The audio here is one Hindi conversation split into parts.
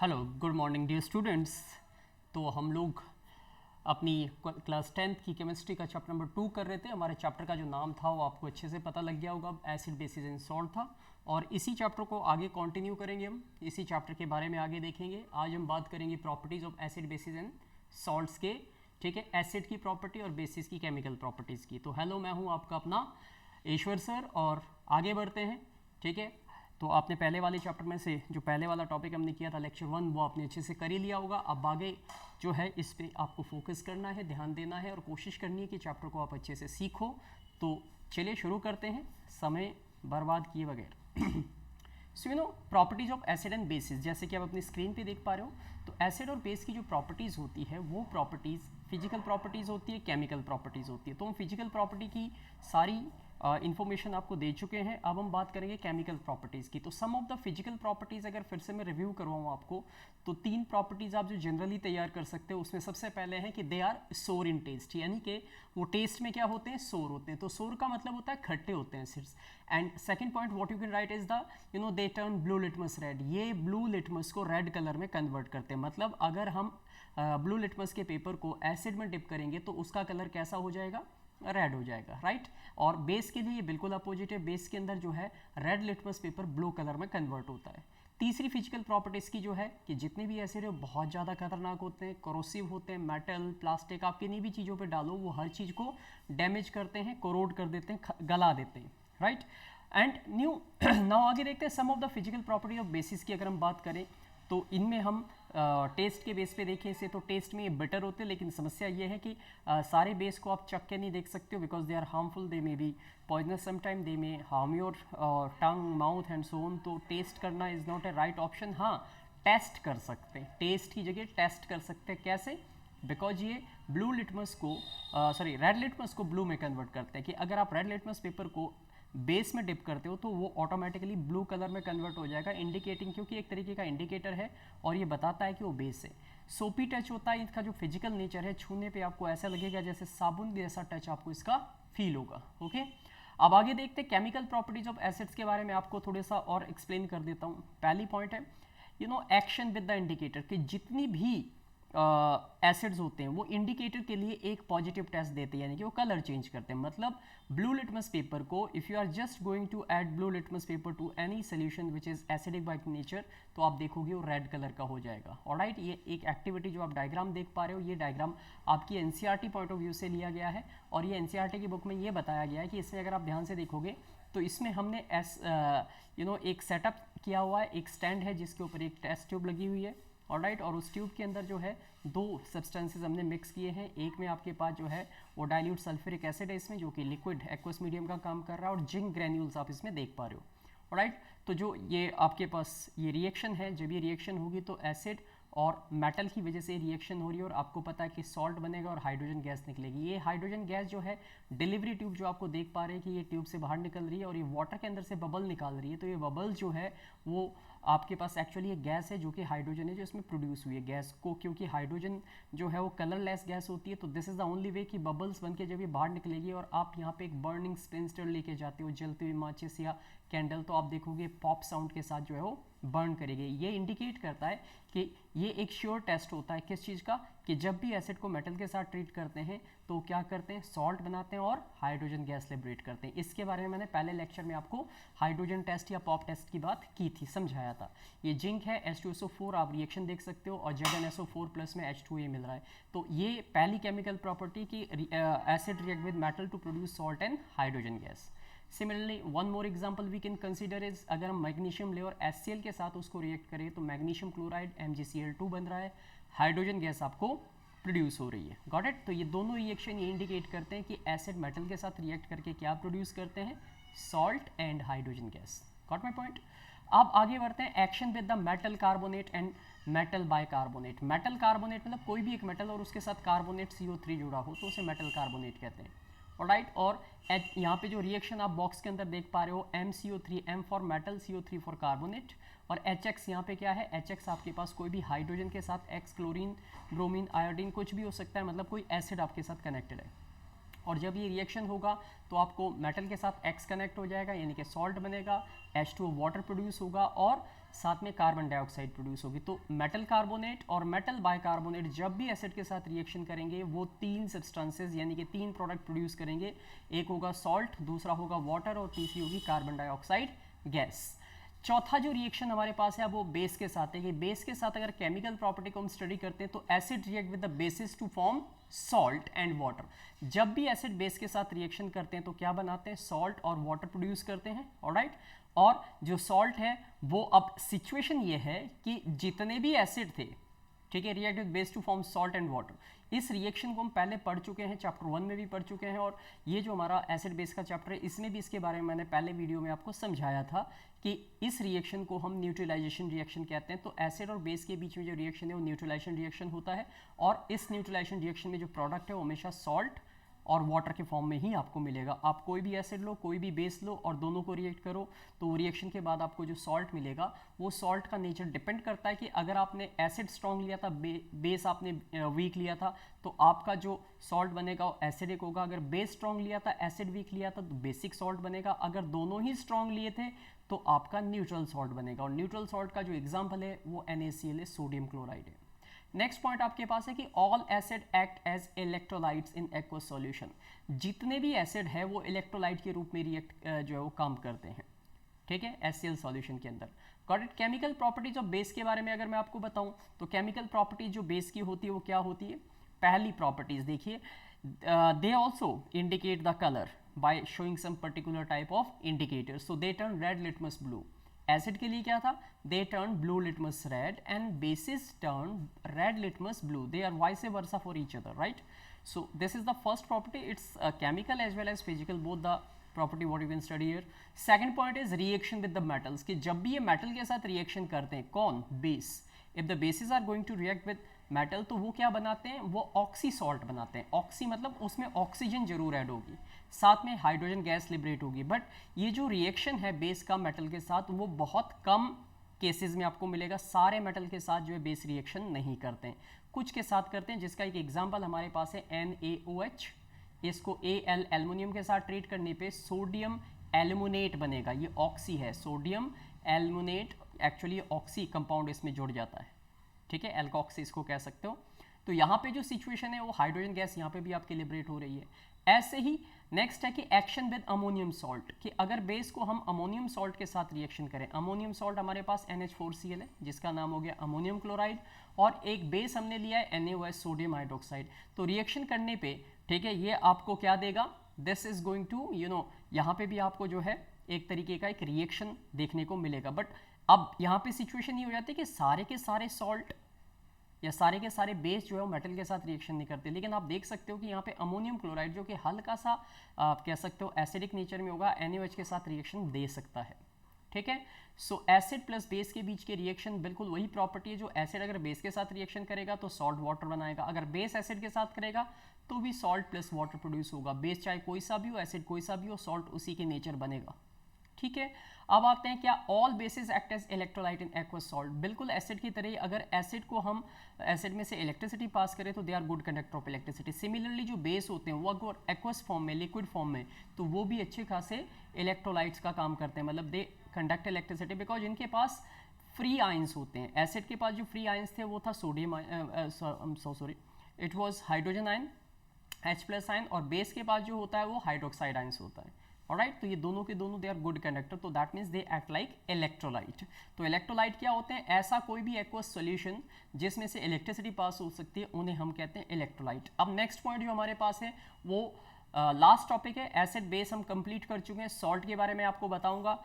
Hello good morning dear students. तो हम लोग अपनी क्लास 10th की केमिस्ट्री का चैप्टर नंबर 2 कर रहे थे। हमारे चैप्टर का जो नाम था वो आपको अच्छे से पता लग गया होगा, एसिड बेसिस एंड सॉल्ट था। और इसी चैप्टर को आगे कंटिन्यू करेंगे, हम इसी चैप्टर के बारे में आगे देखेंगे। आज हम बात करेंगे properties of acid basis and salts के, ठीक है, एसिड की प्रॉपर्टी और बेसिस की केमिकल प्रॉपर्टीज़ की। तो हेलो, मैं हूँ आपका अपना ईश्वर सर और आगे बढ़ते हैं, ठीक है। तो आपने पहले वाले चैप्टर में से जो पहले वाला टॉपिक हमने किया था लेक्चर 1, वो आपने अच्छे से कर ही लिया होगा। अब आगे जो है इस पे आपको फोकस करना है, ध्यान देना है और कोशिश करनी है कि चैप्टर को आप अच्छे से सीखो। तो चलिए शुरू करते हैं समय बर्बाद किए बगैर। So you know properties of acid and basis, जैसे कि आप अपनी स्क्रीन पे देख पा रहे हो। तो एसिड और बेस की जो प्रॉपर्टीज़ होती है वो प्रॉपर्टीज़ फिजिकल प्रॉपर्टीज़ होती है, केमिकल प्रॉपर्टीज़ होती है। तो हम फिजिकल प्रॉपर्टी की सारी इन्फॉर्मेशन आपको दे चुके हैं। अब हम बात करेंगे केमिकल प्रॉपर्टीज़ की। तो सम ऑफ द फिजिकल प्रॉपर्टीज़ अगर फिर से मैं रिव्यू करवाऊँ आपको, तो 3 प्रॉपर्टीज़ आप जो जनरली तैयार कर सकते हो उसमें सबसे पहले है कि दे आर सोर इन टेस्ट, यानी कि वो टेस्ट में क्या होते हैं, सोर होते हैं। तो सोर का मतलब होता है खट्टे होते हैं acids. And second point what you can write is the they turn blue litmus red, ये ब्लू लिटमस को रेड कलर में कन्वर्ट करते हैं। मतलब अगर हम ब्लू लिटमस के पेपर को एसिड में डिप करेंगे तो उसका कलर कैसा हो जाएगा, रेड हो जाएगा, राइट। और बेस के लिए बिल्कुल अपोजिट है, बेस के अंदर जो है red litmus paper blue colour में कन्वर्ट होता है। तीसरी फिजिकल प्रॉपर्टीज की जो है कि जितने भी एसिड है बहुत ज़्यादा खतरनाक होते हैं, कोरोसिव होते हैं, मेटल प्लास्टिक आप किन्हीं भी चीज़ों पे डालो वो हर चीज़ को डैमेज करते हैं, कोरोड कर देते हैं, गला देते हैं, राइट। एंड न्यू नाउ आगे देखते हैं some of the physical property of bases की। अगर हम बात करें तो इनमें हम टेस्ट के बेस पे देखें इसे, तो टेस्ट में ये बेटर होते हैं, लेकिन समस्या ये है कि सारे बेस को आप चख के नहीं देख सकते हो because they are harmful, they may be poisonous sometime, they may harm your tongue, mouth and so on. तो टेस्ट करना is not a right option. हाँ, टेस्ट कर सकते हैं, टेस्ट की जगह टेस्ट कर सकते हैं। कैसे? बिकॉज ये ब्लू लिटमस को रेड लिटमस को ब्लू में कन्वर्ट करते हैं। कि अगर आप रेड लिटमस पेपर को बेस में डिप करते हो तो वो ऑटोमेटिकली ब्लू कलर में कन्वर्ट हो जाएगा, इंडिकेटिंग, क्योंकि एक तरीके का इंडिकेटर है और ये बताता है कि वो बेस है। सोपी टच होता है, इसका जो फिजिकल नेचर है, छूने पे आपको ऐसा लगेगा जैसे साबुन जैसा टच आपको इसका फील होगा, ओके। अब आगे देखते हैं केमिकल प्रॉपर्टीज ऑफ एसिड्स के बारे में, आपको थोड़ा सा और एक्सप्लेन कर देता हूँ। पहली पॉइंट है एक्शन विद द इंडिकेटर, कि जितनी भी एसिड्स होते हैं वो इंडिकेटर के लिए एक पॉजिटिव टेस्ट देते हैं, यानी कि वो कलर चेंज करते हैं। मतलब ब्लू लिटमस पेपर को if you are just going to add blue litmus paper to any solution which is acidic by nature, तो आप देखोगे वो रेड कलर का हो जाएगा। ऑलराइट, ये एक एक्टिविटी जो आप डायग्राम देख पा रहे हो, ये डायग्राम आपकी एनसीईआरटी पॉइंट ऑफ व्यू से लिया गया है और ये एनसीईआरटी की बुक में ये बताया गया है कि इसमें अगर आप ध्यान से देखोगे तो इसमें हमने एक सेटअप किया हुआ है, एक स्टैंड है जिसके ऊपर एक टेस्ट ट्यूब लगी हुई है, ऑलराइट। और उस ट्यूब के अंदर जो है 2 सब्सटेंसेस हमने मिक्स किए हैं। एक में आपके पास जो है वो डाइल्यूट सल्फ्यूरिक एसिड है इसमें, जो कि लिक्विड एक्वस मीडियम का काम कर रहा है, और जिंक ग्रैन्यूल्स आप इसमें देख पा रहे हो, ऑलराइट। तो जो ये आपके पास ये रिएक्शन है, जब ये रिएक्शन होगी तो एसिड और मेटल की वजह से रिएक्शन हो रही है और आपको पता है कि सॉल्ट बनेगा और हाइड्रोजन गैस निकलेगी। ये हाइड्रोजन गैस जो है डिलीवरी ट्यूब जो आपको देख पा रहे हैं कि ये ट्यूब से बाहर निकल रही है और ये वाटर के अंदर से बबल निकाल रही है। तो ये बबल जो है वो आपके पास एक्चुअली एक गैस है जो कि हाइड्रोजन है जो इसमें प्रोड्यूस हुई है। गैस को, क्योंकि हाइड्रोजन जो है वो कलरलेस गैस होती है, तो this is the only way कि बबल्स बन के जब ये बाहर निकलेगी और आप यहाँ पे एक बर्निंग स्पेंस्टर लेके जाते हो, जलती हुई माचिस या कैंडल, तो आप देखोगे पॉप साउंड के साथ जो है वो बर्न करेगी। ये इंडिकेट करता है कि ये एक श्योर टेस्ट होता है किस चीज़ का, कि जब भी एसिड को मेटल के साथ ट्रीट करते हैं तो क्या करते हैं, सॉल्ट बनाते हैं और हाइड्रोजन गैस लिबरेट करते हैं। इसके बारे में मैंने पहले लेक्चर में आपको हाइड्रोजन टेस्ट या पॉप टेस्ट की बात की थी, समझाया था। ये जिंक है, H2SO4, आप रिएक्शन देख सकते हो, और ZnSO4 प्लस में H2A मिल रहा है। तो ये पहली केमिकल प्रॉपर्टी की acid react with metal to produce salt and hydrogen gas. Similarly one more example we can consider is, अगर हम मैग्नीशियम ले और HCl के साथ उसको रिएक्ट करें तो मैग्नीशियम क्लोराइड MgCl2 बन रहा है, हाइड्रोजन गैस आपको प्रोड्यूस हो रही है। Got it. तो ये दोनों रिएक्शन ये इंडिकेट करते हैं कि एसिड मेटल के साथ रिएक्ट करके क्या प्रोड्यूस करते हैं, salt and hydrogen gas. Got my point. अब आगे बढ़ते हैं action with the metal carbonate and metal bicarbonate. Metal carbonate मतलब कोई भी एक मेटल और उसके साथ कार्बोनेट CO3 जुड़ा हो तो उसे मेटल कार्बोनेट कहते हैं, राइट। और यहाँ पे जो रिएक्शन आप बॉक्स के अंदर देख पा रहे हो, MCO3, M for metal, CO3 for carbonate, और HX यहाँ पे क्या है, HX आपके पास कोई भी हाइड्रोजन के साथ X क्लोरीन, ब्रोमीन, आयोडीन कुछ भी हो सकता है, मतलब कोई एसिड आपके साथ कनेक्टेड है, और जब ये रिएक्शन होगा तो आपको मेटल के साथ X कनेक्ट हो जाएगा, यानी कि सॉल्ट बनेगा, H2O वाटर प्रोड्यूस होगा और साथ में कार्बन डाइऑक्साइड प्रोड्यूस होगी। तो मेटल कार्बोनेट और मेटल बाइकार्बोनेट जब भी एसिड के साथ रिएक्शन करेंगे वो तीन सब्सटेंसेस यानी कि तीन प्रोडक्ट प्रोड्यूस करेंगे, एक होगा सॉल्ट, दूसरा होगा वाटर और तीसरी होगी कार्बन डाइऑक्साइड गैस। चौथा जो रिएक्शन हमारे पास है वो बेस के साथ है कि बेस के साथ अगर केमिकल प्रॉपर्टी को हम स्टडी करते हैं तो acid react with the bases to form salt and water. जब भी एसिड बेस के साथ रिएक्शन करते हैं तो क्या बनाते हैं, सॉल्ट और वाटर प्रोड्यूस करते हैं, ऑलराइट। और जो सॉल्ट है वो, अब सिचुएशन ये है कि जितने भी एसिड थे, ठीक है, react with base to form salt and water, इस रिएक्शन को हम पहले पढ़ चुके हैं, चैप्टर 1 में भी पढ़ चुके हैं, और ये जो हमारा एसिड बेस का चैप्टर है इसमें भी इसके बारे में मैंने पहले वीडियो में आपको समझाया था कि इस रिएक्शन को हम न्यूट्रलाइजेशन रिएक्शन कहते हैं। तो एसिड और बेस के बीच में जो रिएक्शन है वो न्यूट्रलाइजेशन रिएक्शन होता है, और इस न्यूट्रलाइजेशन रिएक्शन में जो प्रोडक्ट है वो हमेशा सॉल्ट और वाटर के फॉर्म में ही आपको मिलेगा। आप कोई भी एसिड लो, कोई भी बेस लो और दोनों को रिएक्ट करो तो रिएक्शन के बाद आपको जो सॉल्ट मिलेगा वो सॉल्ट का नेचर डिपेंड करता है कि अगर आपने एसिड स्ट्रॉन्ग लिया था, बेस आपने वीक लिया था, तो आपका जो सॉल्ट बनेगा वो एसिडिक होगा। अगर बेस स्ट्रॉन्ग लिया था, एसिड वीक लिया था, तो बेसिक सॉल्ट बनेगा। अगर दोनों ही स्ट्रॉन्ग लिए थे तो आपका न्यूट्रल सॉल्ट बनेगा, और न्यूट्रल सॉल्ट का जो एग्जाम्पल है वो NaCl है, सोडियम क्लोराइड है। नेक्स्ट पॉइंट आपके पास है कि all acid act as electrolytes in aqueous solution. जितने भी एसिड है वो इलेक्ट्रोलाइट के रूप में रिएक्ट जो है वो काम करते हैं, ठीक है, HCl सॉल्यूशन के अंदर। Got it. Chemical properties of base के बारे में अगर मैं आपको बताऊं तो केमिकल प्रॉपर्टीज जो बेस की होती है वो क्या होती है। पहली प्रॉपर्टीज देखिए, they also indicate the colour by showing some particular type of indicator, so they turn red litmus blue. Acid के लिए क्या था, they turn blue litmus red and bases turn red litmus blue, they are vice versa for each other, right. So this is the first property, it's chemical as well as physical, both the property what you can study here. Second point is reaction with the metals, कि जब भी ये मेटल के साथ रिएक्शन करते हैं, कौन, base, if the bases are going to react with metal तो वो क्या बनाते हैं, वो ऑक्सी सॉल्ट बनाते हैं। ऑक्सी मतलब उसमें ऑक्सीजन जरूर ऐड होगी, साथ में हाइड्रोजन गैस लिबरेट होगी, बट ये जो रिएक्शन है बेस का मेटल के साथ वो बहुत कम केसेस में आपको मिलेगा। सारे मेटल के साथ जो है बेस रिएक्शन नहीं करते हैं, कुछ के साथ करते हैं, जिसका एक एग्जांपल हमारे पास है NaOH। इसको Al एल्युमिनियम के साथ ट्रीट करने पे सोडियम एल्युमिनेट बनेगा, ये ऑक्सी है, sodium aluminate, actually oxy compound इसमें जुड़ जाता है, ठीक है, एल्कोक्सी इसको कह सकते हो। तो यहाँ पे जो सिचुएशन है वो हाइड्रोजन गैस यहाँ पे भी आपकी लिबरेट हो रही है। ऐसे ही नेक्स्ट है कि एक्शन विद अमोनियम सॉल्ट, कि अगर बेस को हम अमोनियम सॉल्ट के साथ रिएक्शन करें, अमोनियम सॉल्ट हमारे पास NH4Cl है जिसका नाम हो गया अमोनियम क्लोराइड, और एक बेस हमने लिया है NaOH सोडियम हाइड्रोक्साइड। तो रिएक्शन करने पे, ठीक है, ये आपको क्या देगा, दिस इज गोइंग टू यहाँ पे भी आपको जो है एक तरीके का एक रिएक्शन देखने को मिलेगा। बट अब यहाँ पे सिचुएशन ये हो जाती है कि सारे के सारे सॉल्ट या सारे के सारे बेस जो है वो मेटल के साथ रिएक्शन नहीं करते, लेकिन आप देख सकते हो कि यहाँ पे अमोनियम क्लोराइड जो कि हल्का सा आप कह सकते हो एसिडिक नेचर में होगा, NaOH के साथ रिएक्शन दे सकता है, ठीक है। सो एसिड प्लस बेस के बीच के रिएक्शन बिल्कुल वही प्रॉपर्टी है, जो एसिड अगर बेस के साथ रिएक्शन करेगा तो सॉल्ट वाटर बनाएगा, अगर बेस एसिड के साथ करेगा तो भी सॉल्ट प्लस वाटर प्रोड्यूस होगा। बेस चाहे कोई सा भी हो, एसिड कोई सा भी हो, सॉल्ट उसी के नेचर बनेगा, ठीक है। अब आते हैं क्या, all bases act as electrolyte in aqueous salt. बिल्कुल एसिड की तरह ही अगर एसिड को हम एसिड में से इलेक्ट्रिसिटी पास करें तो they are good conductor of electricity. Similarly जो बेस होते हैं वो अगर एक्वस फॉर्म में, लिक्विड फॉर्म में, तो वो भी अच्छे खासे इलेक्ट्रोलाइट्स का काम करते हैं, मतलब दे कंडक्ट इलेक्ट्रिसिटी बिकॉज इनके पास फ्री आयंस होते हैं। एसिड के पास जो फ्री आयंस थे वो था sodium, it was hydrogen ion H+ ion, और बेस के पास जो होता है वो हाइड्रोक्साइड आयंस होता है, ऑलराइट। तो ये दोनों के दोनों दे आर गुड कंडक्टर, तो that means they act like electrolyte. तो इलेक्ट्रोलाइट क्या होते हैं, ऐसा कोई भी एक्वस सॉल्यूशन जिसमें से इलेक्ट्रिसिटी पास हो सकती है उन्हें हम कहते हैं इलेक्ट्रोलाइट। अब नेक्स्ट पॉइंट जो हमारे पास है वो लास्ट टॉपिक है, एसिड बेस हम कंप्लीट कर चुके हैं। सॉल्ट के बारे में आपको बताऊंगा।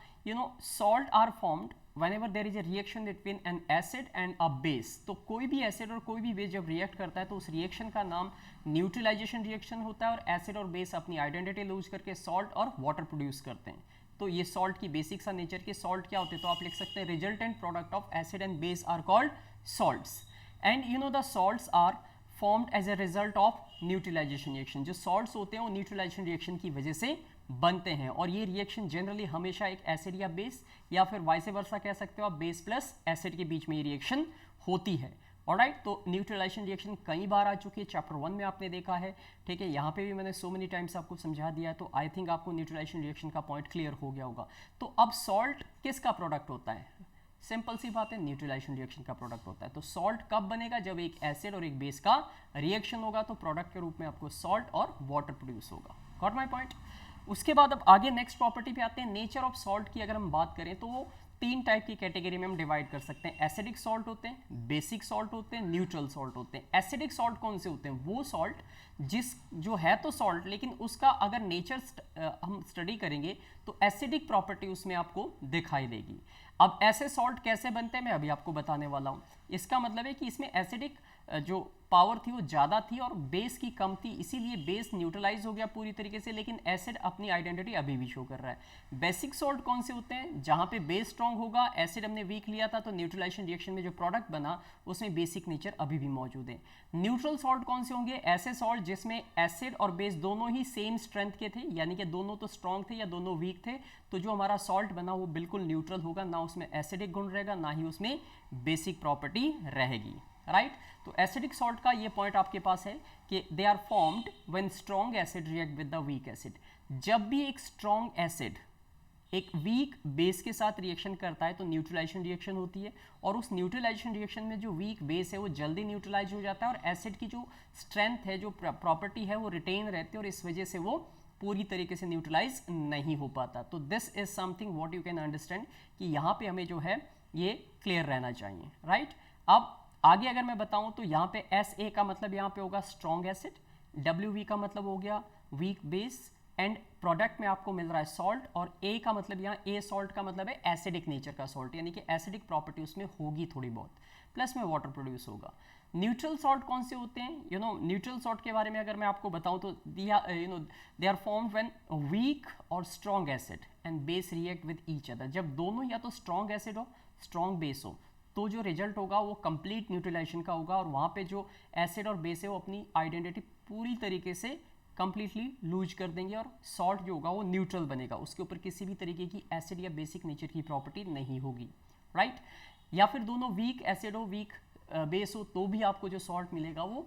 Salt are formed whenever there is a reaction between an acid and a base। तो कोई भी एसिड और कोई भी बेस जब रिएक्ट करता है तो उस रिएक्शन का नाम न्यूट्रलाइजेशन रिएक्शन होता है, और एसिड और बेस अपनी आइडेंटिटी लूज करके सॉल्ट और वाटर प्रोड्यूस करते हैं। तो ये सॉल्ट की बेसिक सा नेचर के सॉल्ट क्या होते हैं, तो आप लिख सकते हैं resultant product of acid and base are called salts, and the salts are formed as a result of neutralisation reaction. जो सॉल्ट्स होते हैं वो न्यूट्रलाइजेशन रिएक्शन की वजह से बनते हैं, और ये रिएक्शन जनरली हमेशा एक एसिड या बेस या फिर वाइस वर्सा कह सकते हो आप, बेस प्लस एसिड के बीच में ये रिएक्शन होती है। ऑलराइट, तो न्यूट्रलाइजेशन रिएक्शन कई बार आ चुकी है, चैप्टर 1 में आपने देखा है, ठीक है, यहाँ पे भी मैंने सो मेनी टाइम्स आपको समझा दिया है, तो आई थिंक आपको न्यूट्रलाइजेशन रिएक्शन का पॉइंट क्लियर हो गया होगा। तो अब सॉल्ट किसका प्रोडक्ट होता है? सिंपल सी बात है, न्यूट्रलाइजेशन रिएक्शन का प्रोडक्ट होता है। तो सॉल्ट कब बनेगा? जब एक एसिड और एक बेस का रिएक्शन होगा, तो प्रोडक्ट के रूप में आपको सॉल्ट और वाटर प्रोड्यूस होगा। Got my point? उसके बाद अब आगे नेक्स्ट प्रॉपर्टी पे आते हैं। नेचर ऑफ सॉल्ट की अगर हम बात करें तो वो 3 टाइप की कैटेगरी में हम डिवाइड कर सकते हैं। एसिडिक सॉल्ट होते हैं, बेसिक सॉल्ट होते हैं, न्यूट्रल सॉल्ट होते हैं। एसिडिक सॉल्ट कौन से होते हैं? वो सॉल्ट जो है तो सॉल्ट, लेकिन उसका अगर नेचर हम स्टडी करेंगे तो एसिडिक प्रॉपर्टी उसमें आपको दिखाई देगी। अब ऐसे सॉल्ट कैसे बनते हैं मैं अभी आपको बताने वाला हूँ। इसका मतलब है कि इसमें एसिडिक जो पावर थी वो ज़्यादा थी और बेस की कम थी, इसीलिए बेस न्यूट्रलाइज हो गया पूरी तरीके से, लेकिन एसिड अपनी आइडेंटिटी अभी भी शो कर रहा है। बेसिक सॉल्ट कौन से होते हैं? जहाँ पे बेस स्ट्रॉन्ग होगा, एसिड हमने वीक लिया था, तो न्यूट्रलाइजेशन रिएक्शन में जो प्रोडक्ट बना उसमें बेसिक नेचर अभी भी मौजूद है। न्यूट्रल सॉल्ट कौन से होंगे? ऐसे सॉल्ट जिसमें एसिड और बेस दोनों ही सेम स्ट्रेंथ के थे, यानी कि दोनों तो स्ट्रॉन्ग थे या दोनों वीक थे, तो जो हमारा सॉल्ट बना वो बिल्कुल न्यूट्रल होगा, ना उसमें एसिडिक गुण रहेगा ना ही उसमें बेसिक प्रॉपर्टी रहेगी। राइट, तो एसिडिक सॉल्ट का ये पॉइंट आपके पास है कि they are formed when strong acid react with the weak acid. जब भी एक स्ट्रॉन्ग एसिड एक वीक बेस के साथ रिएक्शन करता है तो न्यूट्रलाइजेशन रिएक्शन होती है, और उस न्यूट्रलाइजेशन रिएक्शन में जो वीक बेस है वो जल्दी न्यूट्रलाइज हो जाता है और एसिड की जो स्ट्रेंथ है, जो प्रॉपर्टी है, वो रिटेन रहती है और इस वजह से वो पूरी तरीके से न्यूट्रलाइज नहीं हो पाता। तो this is something what you can understand कि यहाँ पे हमें जो है ये क्लियर रहना चाहिए। राइट, अब आगे अगर मैं बताऊं तो यहाँ पे SA का मतलब यहाँ पे होगा स्ट्रॉन्ग एसिड, WV का मतलब हो गया वीक बेस, एंड प्रोडक्ट में आपको मिल रहा है सॉल्ट, और A का मतलब यहाँ A सॉल्ट का मतलब है एसिडिक नेचर का सॉल्ट, यानी कि एसिडिक प्रॉपर्टी उसमें होगी थोड़ी बहुत, प्लस में वाटर प्रोड्यूस होगा। न्यूट्रल सॉल्ट कौन से होते हैं? न्यूट्रल सॉल्ट के बारे में अगर मैं आपको बताऊं तो they are formed when weak और strong acid and base react with each other. जब दोनों या तो स्ट्रॉन्ग एसिड हो, स्ट्रॉन्ग बेस हो, तो जो रिजल्ट होगा वो कंप्लीट न्यूट्रलाइजेशन का होगा, और वहाँ पे जो एसिड और बेस है वो अपनी आइडेंटिटी पूरी तरीके से कंप्लीटली लूज कर देंगे और सॉल्ट जो होगा वो न्यूट्रल बनेगा, उसके ऊपर किसी भी तरीके की एसिड या बेसिक नेचर की प्रॉपर्टी नहीं होगी। राइट, या फिर दोनों वीक एसिड हो, वीक बेस हो, तो भी आपको जो सॉल्ट मिलेगा वो,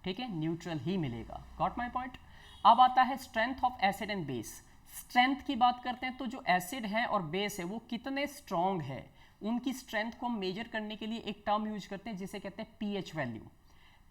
ठीक है, न्यूट्रल ही मिलेगा। Got my point? अब आता है strength of acid and base. Strength की बात करते हैं तो जो एसिड है और बेस है वो कितने स्ट्रॉन्ग है, उनकी स्ट्रेंथ को हम मेजर करने के लिए एक टर्म यूज करते हैं जिसे कहते हैं पीएच वैल्यू।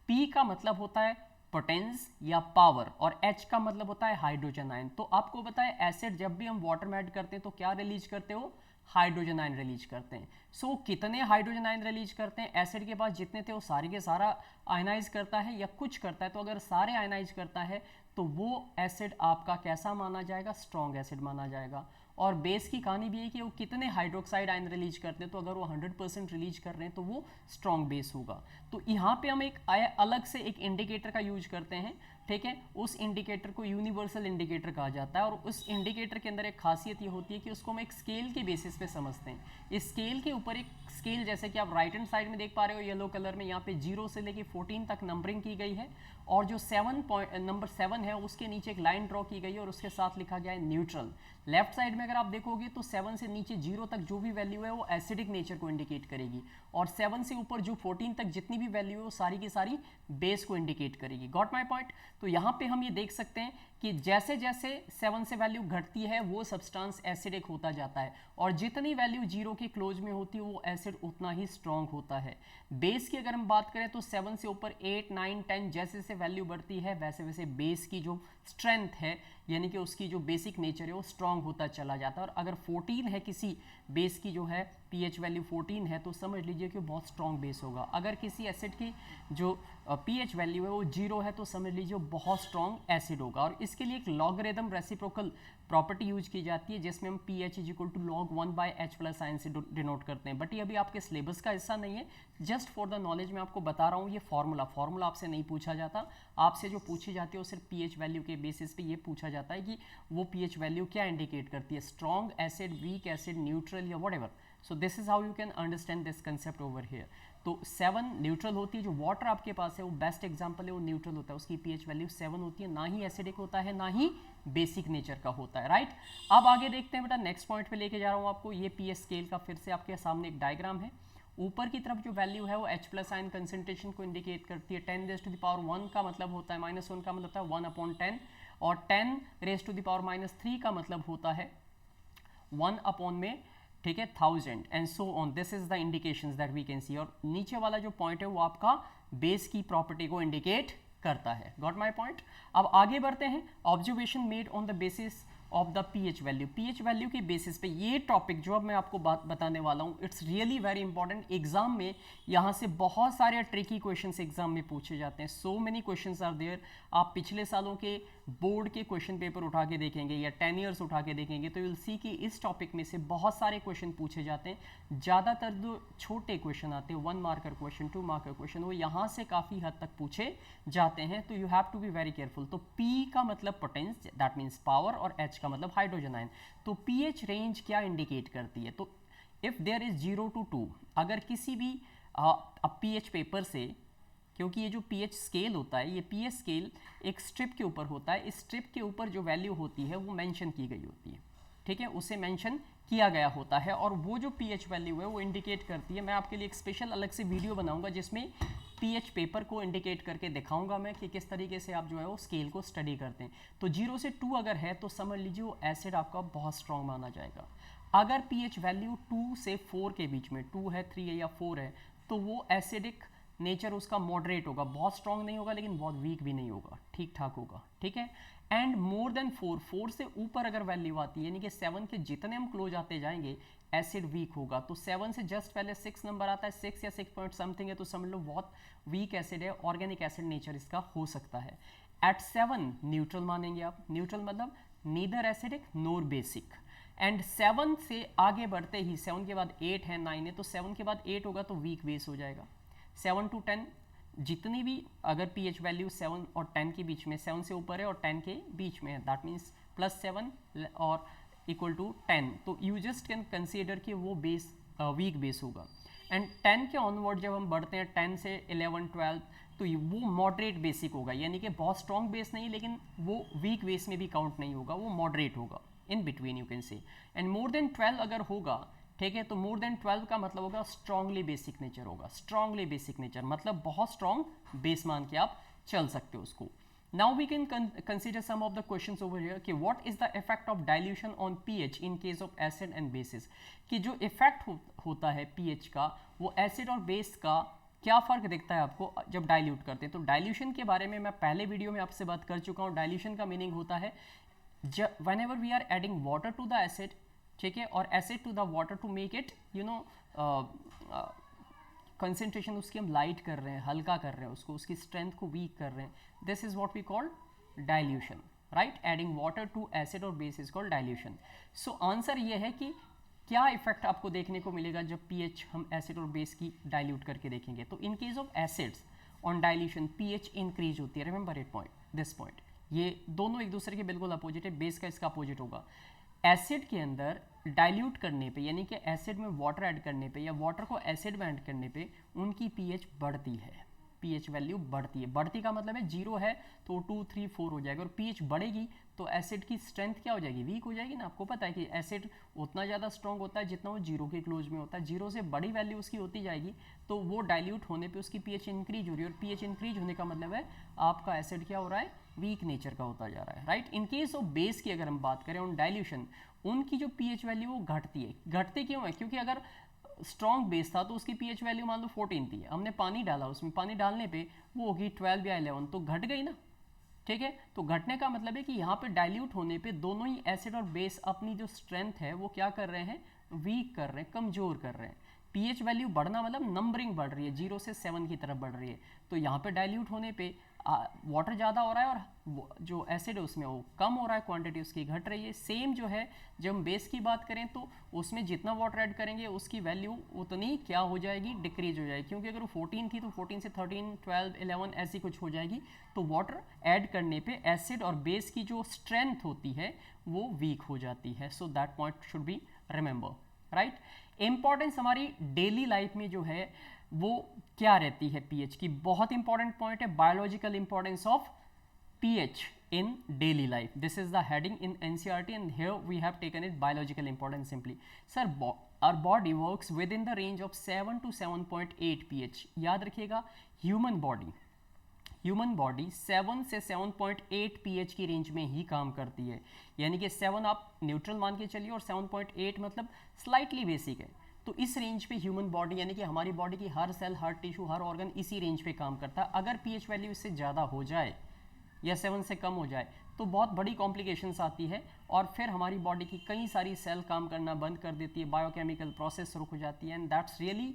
पी का मतलब होता है पोटेंस या पावर, और एच का मतलब होता है हाइड्रोजन आयन। तो आपको पता है एसिड जब भी हम वाटर में ऐड करते हैं तो क्या रिलीज करते हो? हाइड्रोजन आयन रिलीज करते हैं। सो कितने हाइड्रोजन आयन रिलीज करते हैं? एसिड के पास जितने थे वो सारे के सारा आयनाइज करता है या कुछ करता है? तो अगर सारे आयनाइज करता है तो वो एसिड आपका कैसा माना जाएगा? स्ट्रॉन्ग एसिड माना जाएगा। और बेस की कहानी भी है कि वो कितने हाइड्रोक्साइड आयन रिलीज करते हैं, तो अगर वो 100% रिलीज कर रहे हैं तो वो स्ट्रॉन्ग बेस होगा। तो यहाँ पे हम एक अलग से एक इंडिकेटर का यूज करते हैं, ठीक है, उस इंडिकेटर को यूनिवर्सल इंडिकेटर कहा जाता है, और उस इंडिकेटर के अंदर एक खासियत ये होती है कि उसको हम एक स्केल के बेसिस पे समझते हैं। इस स्केल के ऊपर एक स्केल, जैसे कि आप राइट हैंड साइड में देख पा रहे हो येलो कलर में, यहाँ पे 0 से लेके 14 तक नंबरिंग की गई है, और जो नंबर 7 है उसके नीचे एक लाइन ड्रॉ की गई है और उसके साथ लिखा गया है न्यूट्रल। लेफ्ट साइड में अगर आप देखोगे तो 7 से नीचे 0 तक जो भी वैल्यू है वो एसिडिक नेचर को इंडिकेट करेगी, और 7 से ऊपर जो 14 तक जितनी भी वैल्यू है वो सारी की सारी बेस को इंडिकेट करेगी। Got my point? तो यहाँ पे हम ये देख सकते हैं कि जैसे जैसे 7 से वैल्यू घटती है वो सब्सटेंस एसिडिक होता जाता है, और जितनी वैल्यू 0 के क्लोज में होती है वो एसिड उतना ही स्ट्रॉन्ग होता है। बेस की अगर हम बात करें तो 7 से ऊपर 8, 9, 10 जैसे जैसे वैल्यू बढ़ती है वैसे वैसे बेस की जो स्ट्रेंथ है, यानी कि उसकी जो बेसिक नेचर है वो स्ट्रॉन्ग होता चला जाता है। और अगर 14 है किसी बेस की जो है पीएच वैल्यू 14 है तो समझ लीजिए कि बहुत स्ट्रॉन्ग बेस होगा। अगर किसी एसिड की जो पीएच वैल्यू है वो 0 है तो समझ लीजिए बहुत स्ट्रॉन्ग एसिड होगा। और इसके लिए एक लॉगरिथम रेसिप्रोकल प्रॉपर्टी यूज की जाती है जिसमें हम pH = log 1/h + साइन से डिनोट करते हैं, बट ये अभी आपके सिलेबस का हिस्सा नहीं है, जस्ट फॉर द नॉलेज मैं आपको बता रहा हूँ। ये फार्मूला आपसे नहीं पूछा जाता, आपसे जो पूछी जाती है वो सिर्फ pH वैल्यू के बेसिस पे ये पूछा जाता है कि वो pH वैल्यू क्या इंडिकेट करती है, strong acid, weak acid, neutral या whatever. So this is how you can understand this concept over here. तो 7 न्यूट्रल होती है, जो वाटर आपके पास है वो बेस्ट एग्जांपल है, वो न्यूट्रल होता है, उसकी pH वैल्यू 7 होती है, ना ही एसिडिक होता है ना ही बेसिक नेचर का होता है। राइट, अब आगे देखते हैं बेटा, नेक्स्ट पॉइंट पे लेके जा रहा हूँ आपको। ये pH स्केल का फिर से आपके सामने एक डायग्राम है, ऊपर की तरफ जो वैल्यू है वो H प्लस आयन कंसेंट्रेशन को इंडिकेट करती है। 10 रेज टू द पावर 1 का मतलब होता है -1 का मतलब होता है 1/10, और 10 रेज टू द पावर -3 का मतलब होता है 1 अपॉन में, ठीक है, 1000 and so on. This is the indications that we can see. और नीचे वाला जो पॉइंट है वो आपका बेस की प्रॉपर्टी को इंडिकेट करता है। Got my point. अब आगे बढ़ते हैं। Observation made on the basis of the pH value. PH value के बेसिस पे ये टॉपिक जो अब मैं आपको बात बताने वाला हूँ, it's really very important. Exam में यहाँ से बहुत सारे ट्रिकी क्वेश्चंस एग्जाम में पूछे जाते हैं। So many questions are there. आप पिछले सालों के बोर्ड के क्वेश्चन पेपर उठा के देखेंगे या 10 ईयर्स उठा के देखेंगे तो यू विल सी कि इस टॉपिक में से बहुत सारे क्वेश्चन पूछे जाते हैं। ज़्यादातर जो छोटे क्वेश्चन आते हैं 1 मार्कर क्वेश्चन, 2 मार्कर क्वेश्चन, वो यहाँ से काफ़ी हद तक पूछे जाते हैं। तो you have to be very careful. तो P का मतलब पोटेंस, दैट मीन्स पावर, और H का मतलब हाइड्रोजन आयन। तो पीएच रेंज क्या इंडिकेट करती है? तो इफ़ देयर इज 0 to 2, अगर किसी भी पीएच पेपर से, क्योंकि ये जो पीएच स्केल होता है, ये पीएच स्केल एक स्ट्रिप के ऊपर होता है, इस स्ट्रिप के ऊपर जो वैल्यू होती है वो मेंशन की गई होती है, ठीक है, उसे मेंशन किया गया होता है, और वो जो पीएच वैल्यू है वो इंडिकेट करती है। मैं आपके लिए एक स्पेशल अलग से वीडियो बनाऊंगा जिसमें पीएच पेपर को इंडिकेट करके दिखाऊंगा मैं कि किस तरीके से आप जो है वो स्केल को स्टडी करते हैं। तो 0 से 2 अगर है तो समझ लीजिए वो एसिड आपका बहुत स्ट्रॉन्ग माना जाएगा। अगर पीएच वैल्यू 2 से 4 के बीच में, 2 है, 3 है या 4 है, तो वो एसिडिक नेचर उसका मॉडरेट होगा, बहुत स्ट्रॉन्ग नहीं होगा लेकिन बहुत वीक भी नहीं होगा, ठीक ठाक होगा, ठीक है। एंड मोर देन 4, 4 से ऊपर अगर वैल्यू आती है, यानी कि 7 के जितने हम क्लोज आते जाएंगे एसिड वीक होगा। तो 7 से जस्ट पहले 6 नंबर आता है, 6 या 6 पॉइंट समथिंग है, तो समझ लो बहुत वीक एसिड है, ऑर्गेनिक एसिड नेचर इसका हो सकता है। एट 7 न्यूट्रल मानेंगे आप। न्यूट्रल मतलब neither acidic NOR basic. And 7 से आगे बढ़ते ही 7 के बाद 8 है, 9 है, तो 7 के बाद 8 होगा तो वीक बेस हो जाएगा। 7 to 10 जितनी भी अगर पीएच वैल्यू 7 और 10 के बीच में, 7 से ऊपर है और 10 के बीच में है, दैट मीन्स +7 और इक्वल टू 10, तो यू जस्ट कैन कंसीडर कि वो बेस वीक बेस होगा। एंड 10 के ऑनवर्ड जब हम बढ़ते हैं 10 से 11, 12, तो वो मॉडरेट बेसिक होगा, यानी कि बहुत स्ट्रॉन्ग बेस नहीं लेकिन वो वीक बेस में भी काउंट नहीं होगा, वो मॉडरेट होगा, in between you can say. And more than 12 अगर होगा, ठीक है, तो मोर देन 12 का मतलब होगा स्ट्रांगली बेसिक नेचर होगा। स्ट्रांगली बेसिक नेचर मतलब बहुत स्ट्रॉन्ग बेस मान के आप चल सकते हो उसको। Now we can consider some of the questions over here कि what is the effect of dilution on pH in case of acid and bases. कि जो इफेक्ट होता है पीएच का, वो एसिड और बेस का क्या फ़र्क दिखता है आपको जब डाइल्यूट करते हैं। तो डाइल्यूशन के बारे में मैं पहले वीडियो में आपसे बात कर चुका हूँ। डाइल्यूशन का मीनिंग होता है whenever we are adding water to the acid, ठीक है, और acid to the water to make it you know concentration उसकी हम लाइट कर रहे हैं, हल्का कर रहे हैं उसको, उसकी स्ट्रेंथ को वीक कर रहे हैं, this is what we call dilution, right. Adding water to acid और base is called dilution. So answer ये है कि क्या इफेक्ट आपको देखने को मिलेगा जब पीएच हम एसिड और बेस की डाइल्यूट करके देखेंगे। तो इन case of acids on dilution pH increase होती है। Remember it point, this point, ये दोनों एक दूसरे के बिल्कुल अपोजिट है, बेस का इसका अपोजिट होगा। एसिड के अंदर डाइल्यूट करने पे, यानी कि एसिड में वाटर ऐड करने पे या वाटर को एसिड में ऐड करने पे उनकी पीएच बढ़ती है, पीएच वैल्यू बढ़ती है। बढ़ती का मतलब है 0 है तो 2, 3, 4 हो जाएगा, और पीएच बढ़ेगी तो एसिड की स्ट्रेंथ क्या हो जाएगी, वीक हो जाएगी ना। आपको पता है कि एसिड उतना ज़्यादा स्ट्रॉन्ग होता है जितना वो 0 के क्लोज में होता है। 0 से बड़ी वैल्यू उसकी होती जाएगी तो वो डाइल्यूट होने पे उसकी पीएच इंक्रीज हो रही है, और पीएच इंक्रीज होने का मतलब है आपका एसिड क्या हो रहा है, वीक नेचर का होता जा रहा है, right. In case of base की अगर हम बात करें ऑन डाइल्यूशन, उनकी जो पीएच वैल्यू वो घटती है। घटती क्यों है? क्योंकि अगर स्ट्रॉन्ग बेस था तो उसकी पीएच वैल्यू मान लो 14 थी, हमने पानी डाला, उसमें पानी डालने पे वो होगी 12 या 11, तो घट गई ना, ठीक है। तो घटने का मतलब है कि यहाँ पे डाइल्यूट होने पे दोनों ही एसिड और बेस अपनी जो स्ट्रेंथ है वो क्या कर रहे हैं, वीक कर रहे हैं, कमजोर कर रहे हैं। पीएच वैल्यू बढ़ना मतलब नंबरिंग बढ़ रही है, 0 से 7 की तरफ बढ़ रही है। तो यहाँ पे डाइल्यूट होने पे वाटर ज़्यादा हो रहा है और जो एसिड है उसमें वो कम हो रहा है, क्वांटिटी उसकी घट रही है। सेम जो है जब हम बेस की बात करें तो उसमें जितना वाटर ऐड करेंगे उसकी वैल्यू उतनी क्या हो जाएगी, डिक्रीज हो जाएगी। क्योंकि अगर वो 14 थी तो 14 से 13, 12, 11 ऐसी कुछ हो जाएगी। तो वाटर ऐड करने पे एसिड और बेस की जो स्ट्रेंथ होती है वो वीक हो जाती है। So that point should be remember, right. Importance हमारी डेली लाइफ में जो है वो क्या रहती है पीएच की, बहुत इंपॉर्टेंट पॉइंट है, biological importance of pH in daily life. This is the heading in NCERT and here we have taken it biological importance simply. Sir, our body works within the range of 7 to 7.8 pH। याद रखिएगा ह्यूमन बॉडी 7 से 7.8 pH की रेंज में ही काम करती है, यानी कि 7 आप न्यूट्रल मान के चलिए और 7.8 मतलब स्लाइटली बेसिक है। तो इस रेंज पे ह्यूमन बॉडी यानी कि हमारी बॉडी की हर सेल, हर टिश्यू, हर ऑर्गन इसी रेंज पे काम करता है। अगर पीएच वैल्यू इससे ज़्यादा हो जाए या 7 से कम हो जाए तो बहुत बड़ी कॉम्प्लिकेशंस आती है और फिर हमारी बॉडी की कई सारी सेल काम करना बंद कर देती है, बायोकेमिकल प्रोसेस रुक जाती है, एंड दैट्स रियली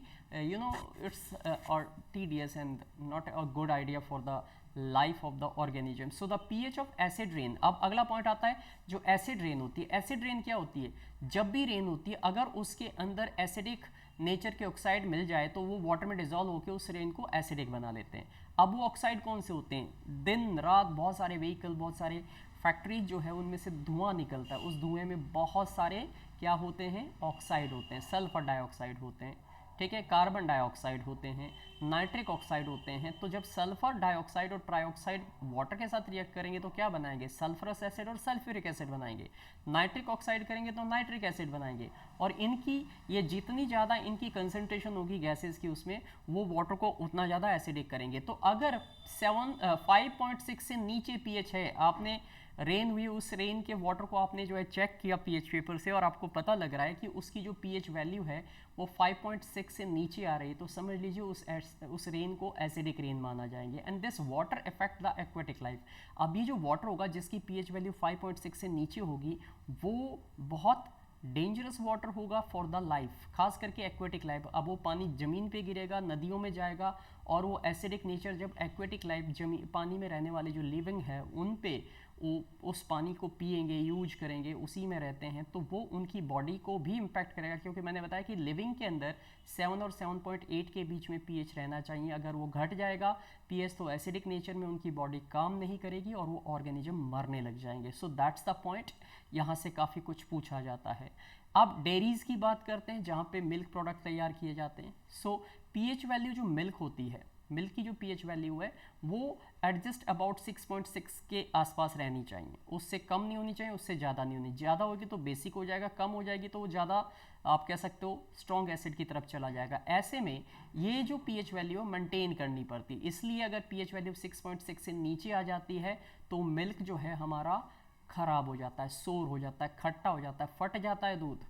इट्स और tedious and not a good idea for the life of the organism. So the pH of acid rain. अब अगला पॉइंट आता है जो एसिड रेन होती है। एसिड रेन क्या होती है? जब भी रेन होती है अगर उसके अंदर एसिडिक नेचर के ऑक्साइड मिल जाए तो वो वाटर में डिजोल्व होकर उस रेन को एसिडिक बना लेते हैं। अब वो ऑक्साइड कौन से होते हैं? दिन रात बहुत सारे व्हीकल, बहुत सारे फैक्ट्रीज जो है उनमें से धुआं निकलता है, उस धुएं में बहुत सारे क्या होते हैं? ऑक्साइड होते हैं, सल्फर डाइऑक्साइड होते हैं, ठीक है, कार्बन डाइऑक्साइड होते हैं, नाइट्रिक ऑक्साइड होते हैं। तो जब सल्फर डाइऑक्साइड और ट्राइऑक्साइड वाटर के साथ रिएक्ट करेंगे तो क्या बनाएंगे? सल्फरस एसिड और सल्फ्यूरिक एसिड बनाएंगे। नाइट्रिक ऑक्साइड करेंगे तो नाइट्रिक एसिड बनाएंगे। और इनकी ये जितनी ज़्यादा इनकी कंसंट्रेशन होगी गैसेस की उसमें, वो वाटर को उतना ज़्यादा एसिडिक करेंगे। तो अगर 5.6 से नीचे पीएच है, आपने रेन हुई, उस रेन के वाटर को आपने जो है चेक किया पीएच पेपर से और आपको पता लग रहा है कि उसकी जो पीएच वैल्यू है वो 5.6 से नीचे आ रही है, तो समझ लीजिए उस रेन को एसिडिक रेन माना जाएंगे। And this water effect the aquatic life. अब ये जो वाटर होगा जिसकी पीएच वैल्यू 5.6 से नीचे होगी वो बहुत डेंजरस वाटर होगा फॉर द लाइफ, खास करके एक्वेटिक लाइफ। अब वो पानी ज़मीन पे गिरेगा, नदियों में जाएगा और वो एसिडिक नेचर जब एक्वेटिक लाइफ पानी में रहने वाले जो लिविंग है उन पे वो उस पानी को पिएंगे, यूज करेंगे, उसी में रहते हैं, तो वो उनकी बॉडी को भी इम्पैक्ट करेगा। क्योंकि मैंने बताया कि लिविंग के अंदर 7 और 7.8 के बीच में पीएच रहना चाहिए। अगर वो घट जाएगा पीएच तो एसिडिक नेचर में उनकी बॉडी काम नहीं करेगी और वो ऑर्गेनिज्म मरने लग जाएंगे। सो दैट्स द पॉइंट, यहाँ से काफ़ी कुछ पूछा जाता है। अब डेयरीज़ की बात करते हैं जहाँ पे मिल्क प्रोडक्ट तैयार किए जाते हैं। सो पीएच वैल्यू जो मिल्क होती है, मिल्क की जो पीएच वैल्यू है वो एडजस्ट अबाउट 6.6 के आसपास रहनी चाहिए, उससे कम नहीं होनी चाहिए, उससे ज़्यादा नहीं होनी। ज़्यादा होगी तो बेसिक हो जाएगा, कम हो जाएगी तो वो ज़्यादा आप कह सकते हो स्ट्रॉन्ग एसिड की तरफ चला जाएगा। ऐसे में ये जो पीएच वैल्यू है मेंटेन करनी पड़ती है। इसलिए अगर पीएच वैल्यू 6.6 से नीचे आ जाती है तो मिल्क जो है हमारा ख़राब हो जाता है, सोर हो जाता है, खट्टा हो जाता है, फट जाता है दूध,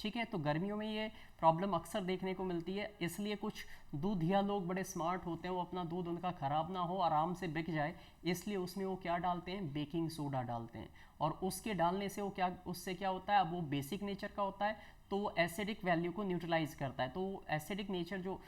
ठीक है। तो गर्मियों में ये प्रॉब्लम अक्सर देखने को मिलती है। इसलिए कुछ दूधिया लोग बड़े स्मार्ट होते हैं, वो अपना दूध उनका ख़राब ना हो, आराम से बिक जाए, इसलिए उसमें वो क्या डालते हैं? बेकिंग सोडा डालते हैं। और उसके डालने से उससे क्या होता है? अब वो बेसिक नेचर का होता है तो वो एसिडिक वैल्यू को न्यूट्रलाइज करता है। तो एसिडिक नेचर जो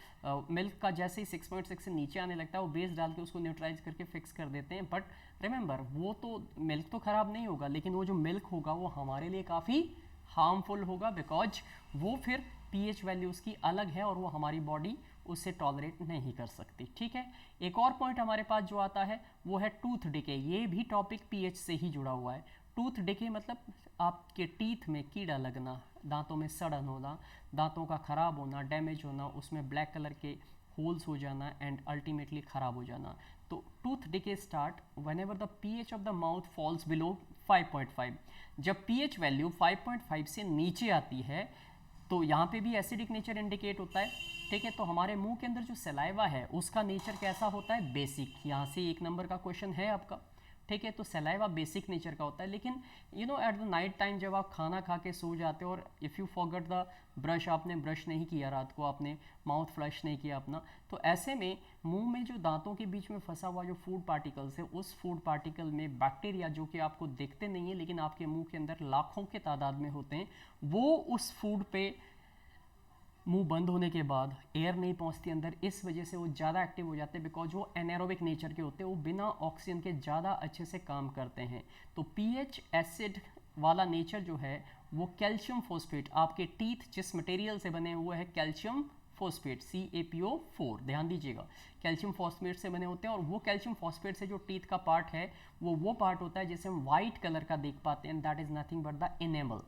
मिल्क का जैसे ही 6.6 से नीचे आने लगता है वो बेस डाल के उसको न्यूट्रलाइज करके फिक्स कर देते हैं। बट रिमेंबर, वो तो मिल्क तो ख़राब नहीं होगा, लेकिन वो जो मिल्क होगा वो हमारे लिए काफ़ी हार्मफुल होगा, बिकॉज वो फिर पीएच वैल्यू उसकी अलग है और वो हमारी बॉडी उससे टॉलरेट नहीं कर सकती, ठीक है। एक और पॉइंट हमारे पास जो आता है वो है टूथ डिके। ये भी टॉपिक पीएच से ही जुड़ा हुआ है। टूथ डिके मतलब आपके टीथ में कीड़ा लगना, दांतों में सड़न होना, दांतों का ख़राब होना, डैमेज होना, उसमें ब्लैक कलर के होल्स हो जाना एंड अल्टीमेटली ख़राब हो जाना। तो tooth decay start whenever the pH of the mouth falls below 5.5। जब पीएच वैल्यू 5.5 से नीचे आती है तो यहाँ पे भी एसिडिक नेचर इंडिकेट होता है, ठीक है। तो हमारे मुंह के अंदर जो सलाइवा है उसका नेचर कैसा होता है? बेसिक। यहाँ से 1 नंबर का क्वेश्चन है आपका, ठीक है। तो सलाइवा बेसिक नेचर का होता है, लेकिन एट द नाइट टाइम जब आप खाना खा के सो जाते हो और if you forget the brush, आपने ब्रश नहीं किया रात को, आपने माउथ फ्लश नहीं किया अपना, तो ऐसे में मुंह में जो दांतों के बीच में फंसा हुआ जो फूड पार्टिकल्स है, उस फूड पार्टिकल में बैक्टीरिया जो कि आपको दिखते नहीं है लेकिन आपके मुंह के अंदर लाखों के तादाद में होते हैं, वो उस फूड पे मुंह बंद होने के बाद एयर नहीं पहुंचती अंदर, इस वजह से वो ज़्यादा एक्टिव हो जाते हैं, बिकॉज वो एनारोबिक नेचर के होते हैं, वो बिना ऑक्सीजन के ज़्यादा अच्छे से काम करते हैं। तो पीएच एसिड वाला नेचर जो है वो कैल्शियम फॉस्फेट, आपके टीथ जिस मटेरियल से बने हुए हैं कैल्शियम फॉस्फेट CaPO4, ध्यान दीजिएगा, कैल्शियम फॉस्फेट से बने होते हैं। और वो कैल्शियम फॉस्फेट से जो टीथ का पार्ट है वो पार्ट होता है जिसे हम वाइट कलर का देख पाते हैं, that is nothing but the enamel,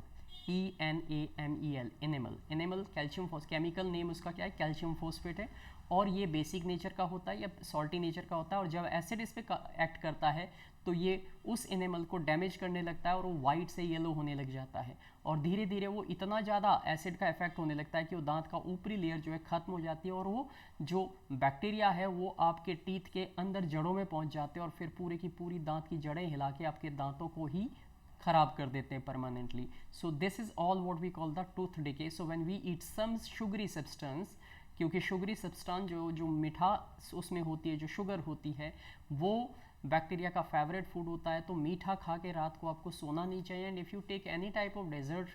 ENAMEL, enamel. Enamel calcium chemical name उसका क्या है? कैल्शियम फॉस्फेट है। और ये बेसिक नेचर का होता है या सॉल्टी नेचर का होता है, और जब एसिड इस पे एक्ट करता है तो ये उस एनिमल को डैमेज करने लगता है और वो वाइट से येलो होने लग जाता है, और धीरे धीरे वो इतना ज़्यादा एसिड का इफेक्ट होने लगता है कि वो दांत का ऊपरी लेयर जो है ख़त्म हो जाती है, और वो जो बैक्टीरिया है वो आपके टीथ के अंदर जड़ों में पहुंच जाते हैं और फिर पूरे की पूरी दांत की जड़ें हिला के आपके दांतों को ही खराब कर देते हैं permanently. So this is all what we call the tooth decay. So when we eat some sugary substance, क्योंकि शुगरी सब्सटेंस जो मीठा उसमें होती है, जो शुगर होती है, वो बैक्टीरिया का फेवरेट फूड होता है, तो मीठा खा के रात को आपको सोना नहीं चाहिए. And if you take any type of dessert,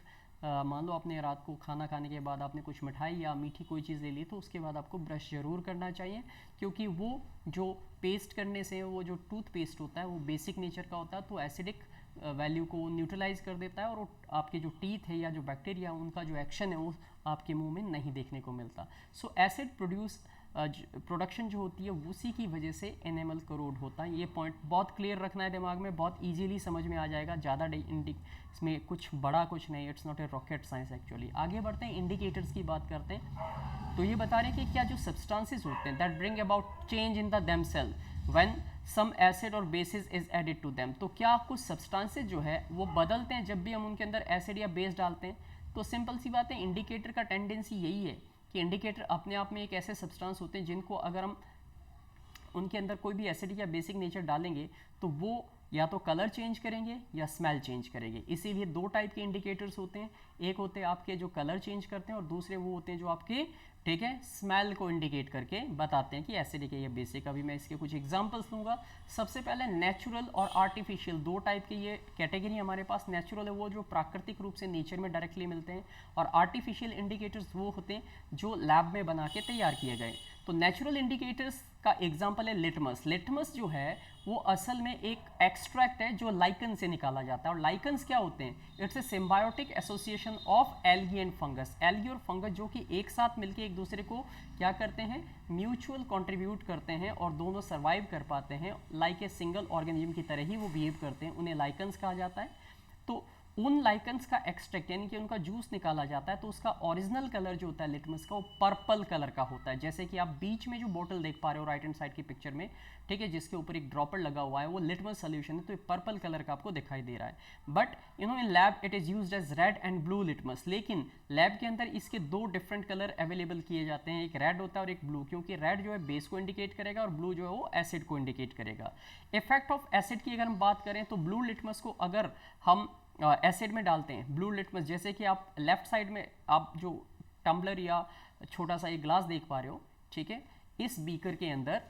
मान लो आपने रात को खाना खाने के बाद आपने कुछ मिठाई या मीठी कोई चीज़ ले ली, तो उसके बाद आपको ब्रश ज़रूर करना चाहिए, क्योंकि वो जो पेस्ट करने से वो जो टूथ पेस्ट होता है वो बेसिक नेचर का होता है, तो एसिडिक वैल्यू को न्यूट्रलाइज कर देता है, और आपके जो टीथ है या जो बैक्टीरिया उनका जो एक्शन है वो आपके मुंह में नहीं देखने को मिलता. सो एसिड प्रोडक्शन जो होती है उसी की वजह से एनिमल करोड होता है. ये पॉइंट बहुत क्लियर रखना है दिमाग में, बहुत इजीली समझ में आ जाएगा, ज़्यादा इसमें कुछ बड़ा कुछ नहीं, it's not a rocket science actually. आगे बढ़ते हैं, इंडिकेटर्स की बात करते हैं. तो ये बता रहे हैं कि क्या जो सब्सटेंसेस होते हैं that bring about change in the themself when some acid और bases is added to them. तो क्या कुछ सब्सटेंसेस जो है वो बदलते हैं जब भी हम उनके अंदर एसिड या बेस डालते हैं? तो सिंपल सी बात है, इंडिकेटर का टेंडेंसी यही है कि इंडिकेटर अपने आप में एक ऐसे सब्सटेंस होते हैं जिनको अगर हम उनके अंदर कोई भी एसिड या बेसिक नेचर डालेंगे तो वो या तो कलर चेंज करेंगे या स्मेल चेंज करेंगे. इसीलिए दो टाइप के इंडिकेटर्स होते हैं, एक होते हैं आपके जो कलर चेंज करते हैं और दूसरे वो होते हैं जो आपके, ठीक है, स्मेल को इंडिकेट करके बताते हैं कि एसिडिक है या बेसिक. अभी मैं इसके कुछ एग्जांपल्स दूंगा. सबसे पहले नेचुरल और आर्टिफिशियल, दो टाइप की ये कैटेगरी हमारे पास. नेचुरल है वो जो प्राकृतिक रूप से नेचर में डायरेक्टली मिलते हैं, और आर्टिफिशियल इंडिकेटर्स वो होते हैं जो लैब में बना के तैयार किए गए. तो नेचुरल इंडिकेटर्स का एग्जाम्पल है लिटमस. लिटमस जो है वो असल में एक एक्सट्रैक्ट है जो लाइकन से निकाला जाता है. और लाइकन्स क्या होते हैं? It's a symbiotic association of algae and fungus. Algae और फंगस जो कि एक साथ मिलकर एक दूसरे को क्या करते हैं, म्यूचुअल कंट्रीब्यूट करते हैं, और दोनों सर्वाइव कर पाते हैं. लाइक ए सिंगल ऑर्गेनिज्म की तरह ही वो बिहेव करते हैं, उन्हें लाइकन्स कहा जाता है. तो उन लाइकन्स का एक्सट्रैक्ट यानी कि उनका जूस निकाला जाता है, तो उसका ओरिजिनल कलर जो होता है लिटमस का वो पर्पल कलर का होता है. जैसे कि आप बीच में जो बोतल देख पा रहे हो राइट हैंड साइड की पिक्चर में, ठीक है, जिसके ऊपर एक ड्रॉपर लगा हुआ है, वो लिटमस सोल्यूशन है, तो ये पर्पल कलर का आपको दिखाई दे रहा है. But in lab it is used as red and blue litmus. लेकिन लैब के अंदर इसके दो डिफरेंट कलर अवेलेबल किए जाते हैं, एक रेड होता है और एक ब्लू, क्योंकि रेड जो है बेस को इंडिकेट करेगा और ब्लू जो है वो एसिड को इंडिकेट करेगा. इफेक्ट ऑफ एसिड की अगर हम बात करें तो ब्लू लिटमस को अगर हम एसिड में डालते हैं, ब्लू लिटमस, जैसे कि आप लेफ्ट साइड में आप जो टम्बलर या छोटा सा एक ग्लास देख पा रहे हो, ठीक है, इस बीकर के अंदर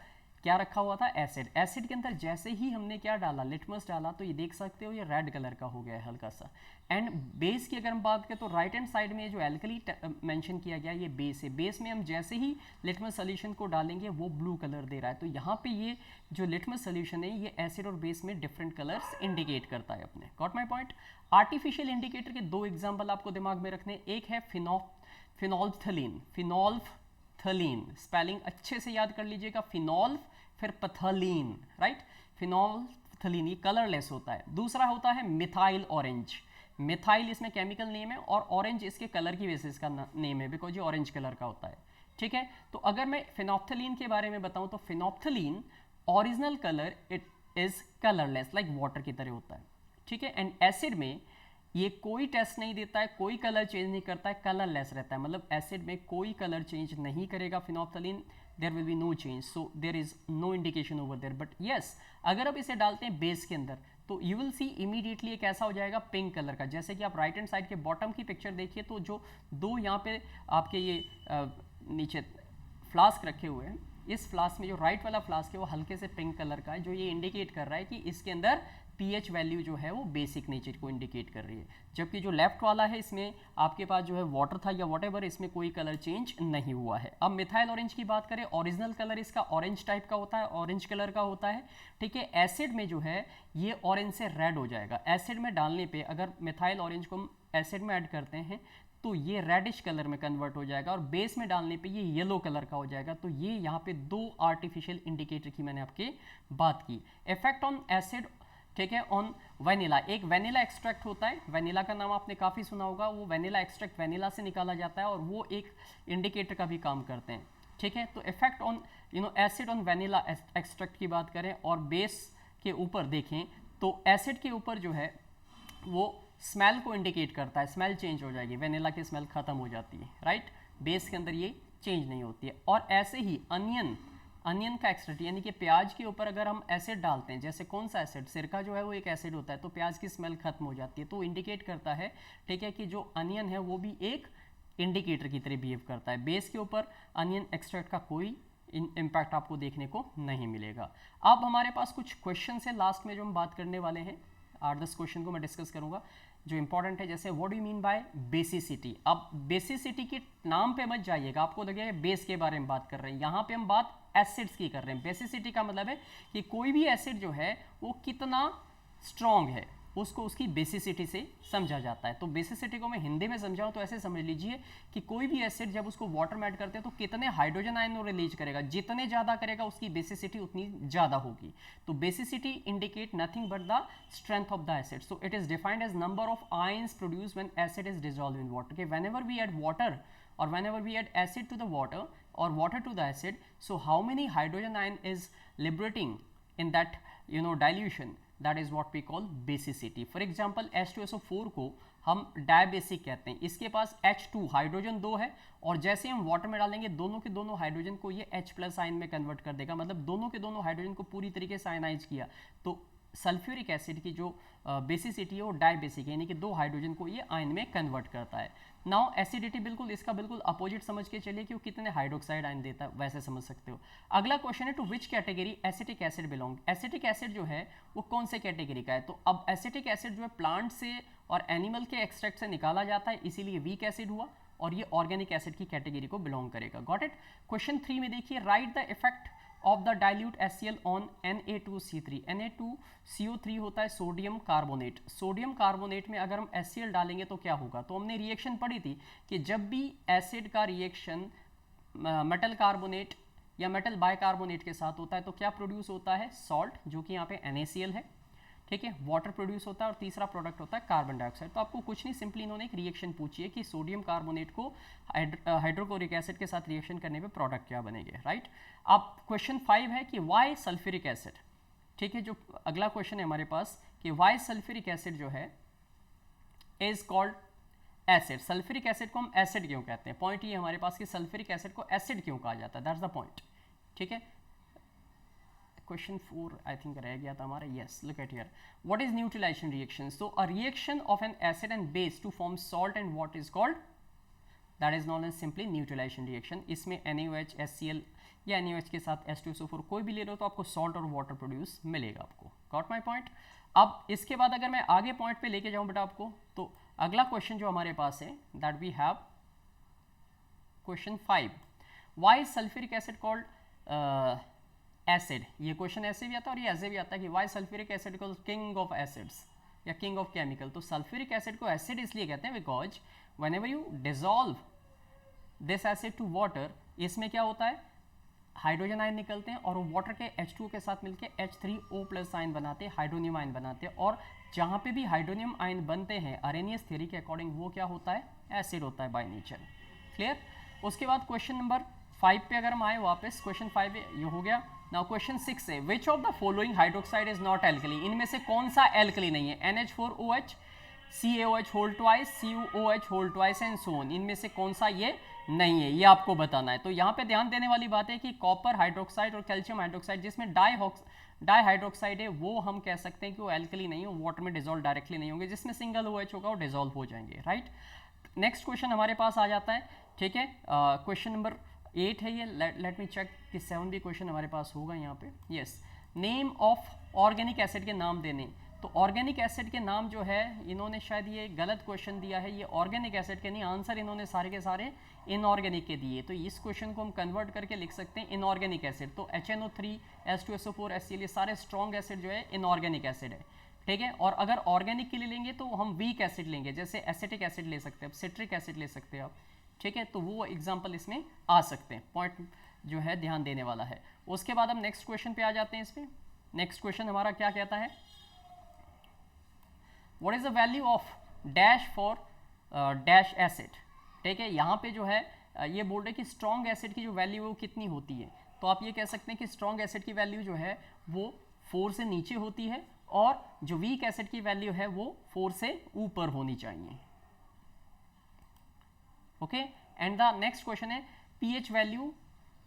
क्या रखा हुआ था, एसिड. एसिड के अंदर जैसे ही हमने क्या डाला, लिटमस डाला, तो ये देख सकते हो ये रेड कलर का हो गया है हल्का सा. एंड बेस की अगर हम बात करें तो राइट हैंड साइड में जो एल्कली मेंशन किया गया ये बेस है. बेस में हम जैसे ही लिटमस सोल्यूशन को डालेंगे वो ब्लू कलर दे रहा है. तो यहाँ पे ये जो लिटमस सोल्यूशन है ये एसिड और बेस में डिफरेंट कलर्स इंडिकेट करता है अपने. Got my point. Artificial indicator के दो एग्जाम्पल आपको दिमाग में रखने. एक है फिनोल्फ्थलीन. फिनोल्फ्थलीन स्पेलिंग अच्छे से याद कर लीजिएगा, फिनोल्फ फिर पथलीन, राइट. फिनोल्फ्थलीन ये कलरलेस होता है. दूसरा होता है मिथाइल ऑरेंज. मिथाइल इसमें केमिकल नेम है और ऑरेंज इसके कलर की वजह से इसका नेम है, बिकॉज ये ऑरेंज कलर का होता है, ठीक है. तो अगर मैं फिनोल्फ्थलीन के बारे में बताऊं तो phenolphthalein original colour it is colourless, like water की तरह होता है, ठीक है. एंड एसिड में ये कोई टेस्ट नहीं देता है, कोई कलर चेंज नहीं करता है, कलरलेस रहता है, मतलब एसिड में कोई कलर चेंज नहीं करेगा phenolphthalein. There will be no change, so there is no indication over there. But yes, अगर आप इसे डालते हैं बेस के अंदर तो यू विल सी इमीडिएटली एक ऐसा हो जाएगा पिंक कलर का. जैसे कि आप राइट हैंड साइड के बॉटम की पिक्चर देखिए तो जो दो यहाँ पे आपके ये नीचे फ्लास्क रखे हुए हैं, इस फ्लास्क में जो राइट वाला फ्लास्क है वो हल्के से पिंक कलर का है, जो ये इंडिकेट कर रहा है कि इसके अंदर पीएच वैल्यू जो है वो बेसिक नेचर को इंडिकेट कर रही है. जबकि जो लेफ्ट वाला है इसमें आपके पास जो है वाटर था या व्हाटएवर, इसमें कोई कलर चेंज नहीं हुआ है. अब मिथाइल ऑरेंज की बात करें, ओरिजिनल कलर इसका ऑरेंज टाइप का होता है, ऑरेंज कलर का होता है, ठीक है. एसिड में जो है ये ऑरेंज से रेड हो जाएगा. एसिड में डालने पे अगर मिथाइल ऑरेंज को हम एसिड में ऐड करते हैं तो ये रेडिश कलर में कन्वर्ट हो जाएगा और बेस में डालने पे ये येलो कलर का हो जाएगा. तो ये यहाँ पे दो आर्टिफिशियल इंडिकेटर की मैंने आपके बात की. इफेक्ट ऑन एसिड, ठीक है, ऑन वेनिला. एक वेनिला एक्सट्रैक्ट होता है, वेनिला का नाम आपने काफ़ी सुना होगा. वो वेनिला एक्सट्रैक्ट वेनिला से निकाला जाता है और वो एक इंडिकेटर का भी काम करते हैं. ठीक है। तो effect on acid on vanilla extract की बात करें और बेस के ऊपर देखें तो एसिड के ऊपर जो है वो स्मेल को इंडिकेट करता है, स्मेल चेंज हो जाएगी, वेनिला की स्मेल खत्म हो जाती है, राइट। बेस के अंदर ये चेंज नहीं होती है। और ऐसे ही अनियन का एक्सट्रैक्ट यानी कि प्याज के ऊपर अगर हम एसिड डालते हैं, जैसे कौन सा एसिड, सिरका जो है वो एक एसिड होता है, तो प्याज की स्मेल खत्म हो जाती है। तो इंडिकेट करता है, ठीक है, कि जो अनियन है वो भी एक इंडिकेटर की तरह बिहेव करता है। बेस के ऊपर अनियन एक्सट्रैक्ट का कोई इम्पैक्ट आपको देखने को नहीं मिलेगा। अब हमारे पास कुछ क्वेश्चन है लास्ट में जो हम बात करने वाले हैं, 8-10 क्वेश्चन को मैं डिस्कस करूंगा जो इंपॉर्टेंट है। जैसे what do you mean by basicity. अब बेसिसिटी के नाम पे मत जाइएगा, आपको लगेगा बेस के बारे में बात कर रहे हैं, यहाँ पे हम बात एसिड्स की कर रहे हैं। बेसिसिटी का मतलब है कि कोई भी एसिड जो है वो कितना स्ट्रॉन्ग है उसको उसकी बेसिसिटी से समझा जाता है। तो बेसिसिटी को मैं हिंदी में समझाऊं तो ऐसे समझ लीजिए कि कोई भी एसिड जब उसको वाटर में ऐड करते हैं तो कितने हाइड्रोजन आयन वो रिलीज करेगा, जितने ज़्यादा करेगा उसकी बेसिसिटी उतनी ज़्यादा होगी। तो basicity indicate nothing but the strength of the acid. So it is defined as number of ions produce when acid is dissolve in water. Whenever we add water or whenever we add acid to the water or water to the acid, so how many hydrogen ion is liberating in that dilution, that is what we call basicity. For example H2SO4 को हम डायबेसिक कहते हैं, इसके पास H2 हाइड्रोजन 2 है और जैसे हम वाटर में डालेंगे दोनों के दोनों हाइड्रोजन को ये H+ आयन में कन्वर्ट कर देगा, मतलब दोनों के दोनों हाइड्रोजन को पूरी तरीके से आयनाइज किया। तो सल्फ्यूरिक एसिड की जो बेसिसिटी है वो डायबेसिक यानी कि 2 हाइड्रोजन को ये आयन में कन्वर्ट करता है। नाउ एसिडिटी बिल्कुल इसका बिल्कुल अपोजिट समझ के चलिए कि वो कितने हाइड्रोक्साइड आयन देता है, वैसे समझ सकते हो। अगला क्वेश्चन है to which category acetic acid belong. Acetic acid जो है वो कौन से कैटेगरी का है। तो अब एसिटिक एसिड जो है प्लांट से और एनिमल के एक्सट्रैक्ट से निकाला जाता है, इसीलिए वीक एसिड हुआ और ये ऑर्गेनिक एसिड की कैटेगरी को बिलोंग करेगा। Got it. क्वेश्चन 3 में देखिए, right the effect of the dilute HCl on Na2CO3। Na2CO3 होता है सोडियम कार्बोनेट। सोडियम कार्बोनेट में अगर हम HCl डालेंगे तो क्या होगा। तो हमने रिएक्शन पढ़ी थी कि जब भी एसिड का रिएक्शन मेटल कार्बोनेट या मेटल बाइकार्बोनेट के साथ होता है तो क्या प्रोड्यूस होता है, सॉल्ट, जो कि यहाँ पे NaCl है, ठीक है, वाटर प्रोड्यूस होता है और तीसरा प्रोडक्ट होता है कार्बन डाइऑक्साइड। तो आपको कुछ नहीं, सिंपली इन्होंने एक रिएक्शन पूछी है कि सोडियम कार्बोनेट को हाइड्रोक्लोरिक एसिड के साथ रिएक्शन करने पे प्रोडक्ट क्या बनेंगे, राइट। अब क्वेश्चन 5 है कि वाई सल्फ्यूरिक एसिड, ठीक है, जो अगला क्वेश्चन है हमारे पास कि वाई सल्फ्यूरिक एसिड जो है is called acid. Sulphuric acid को हम एसिड क्यों कहते हैं, पॉइंट ये हमारे पास कि सल्फ्यूरिक एसिड को एसिड क्यों कहा जाता है, दैट्स द पॉइंट, ठीक है। क्वेश्चन 4 आई थिंक रह गया था हमारा, yes, look at here, what is neutralisation reaction. So a reaction of an acid and base to form salt and what is called, that is known as simply neutralisation reaction. इसमें NaOH HCl या NaOH के साथ H2SO4 कोई भी ले लो तो आपको सॉल्ट और वाटर प्रोड्यूस मिलेगा आपको। Got my point. अब इसके बाद अगर मैं आगे पॉइंट पे लेके जाऊं बेटा आपको, तो अगला क्वेश्चन जो हमारे पास है that we have question 5, why is sulphuric acid called acid. ये क्वेश्चन ऐसे भी आता है और ये ऐसे भी आता है कि why sulphuric acid called king of acids या किंग ऑफ केमिकल। तो सल्फ्यूरिक एसिड को एसिड इसलिए कहते हैं because whenever you dissolve this acid to water, इसमें क्या होता है, हाइड्रोजन आयन निकलते हैं और वो वाटर के H2 के साथ मिलकर H3O+ आयन बनाते हैं, हाइड्रोनियम आयन बनाते हैं, और जहाँ पे भी हाइड्रोनियम आयन बनते हैं अरेनियस थ्योरी के अकॉर्डिंग वो क्या होता है, एसिड होता है बाय नेचर। क्लियर। उसके बाद क्वेश्चन नंबर 5 पे अगर हम आए वापस, क्वेश्चन 5 ये हो गया। नाउ क्वेश्चन 6 है, which of the following hydroxide is not alkali. इनमें से कौन सा एल्कली नहीं है, NH4OH, CaOH whole twice, CuOH whole twice and so on. इनमें से कौन सा ये नहीं है, ये आपको बताना है। तो यहाँ पे ध्यान देने वाली बात है कि कॉपर हाइड्रोक्साइड और कैल्शियम हाइड्रोक्साइड जिसमें डाई हाइड्रोक्साइड है वो हम कह सकते हैं कि वो एल्कली नहीं हो, वाटर में डिजोल्व डायरेक्टली नहीं होंगे, जिसमें सिंगल OH होगा वो डिजोल्व हो जाएंगे, राइट। नेक्स्ट क्वेश्चन हमारे पास आ जाता है, ठीक है, क्वेश्चन नंबर 8 है ये, लेट मी चेक कि 7 भी क्वेश्चन हमारे पास होगा यहाँ पे। Yes, name of organic acid के नाम देने। तो ऑर्गेनिक एसिड के नाम जो है इन्होंने शायद ये गलत क्वेश्चन दिया है, ये ऑर्गेनिक एसिड के नहीं, आंसर इन्होंने सारे के सारे इनऑर्गेनिक के दिए। तो इस क्वेश्चन को हम कन्वर्ट करके लिख सकते हैं इनऑर्गेनिक एसिड। तो HNO3, H2SO4, HCl ये सारे स्ट्रॉन्ग एसिड जो है इनऑर्गेनिक एसिड है, ठीक है। और अगर ऑर्गेनिक के लिए लेंगे तो हम वीक एसिड लेंगे, जैसे एसिटिक एसिड ले सकते हैं, सिट्रिक एसिड ले सकते हैं आप, ठीक है। तो वो एग्जाम्पल इसमें आ सकते हैं, पॉइंट जो है ध्यान देने वाला है। उसके बाद हम नेक्स्ट क्वेश्चन पे आ जाते हैं। इसमें नेक्स्ट क्वेश्चन हमारा क्या कहता है, what is the value of dash for dash acid, ठीक है। यहाँ पे जो है ये बोल रहे हैं कि स्ट्रॉन्ग एसिड की जो वैल्यू है वो कितनी होती है, तो आप ये कह सकते हैं कि स्ट्रॉन्ग एसिड की वैल्यू जो है वो 4 से नीचे होती है और जो वीक एसिड की वैल्यू है वो 4 से ऊपर होनी चाहिए। Okay, and the next question है पीएच वैल्यू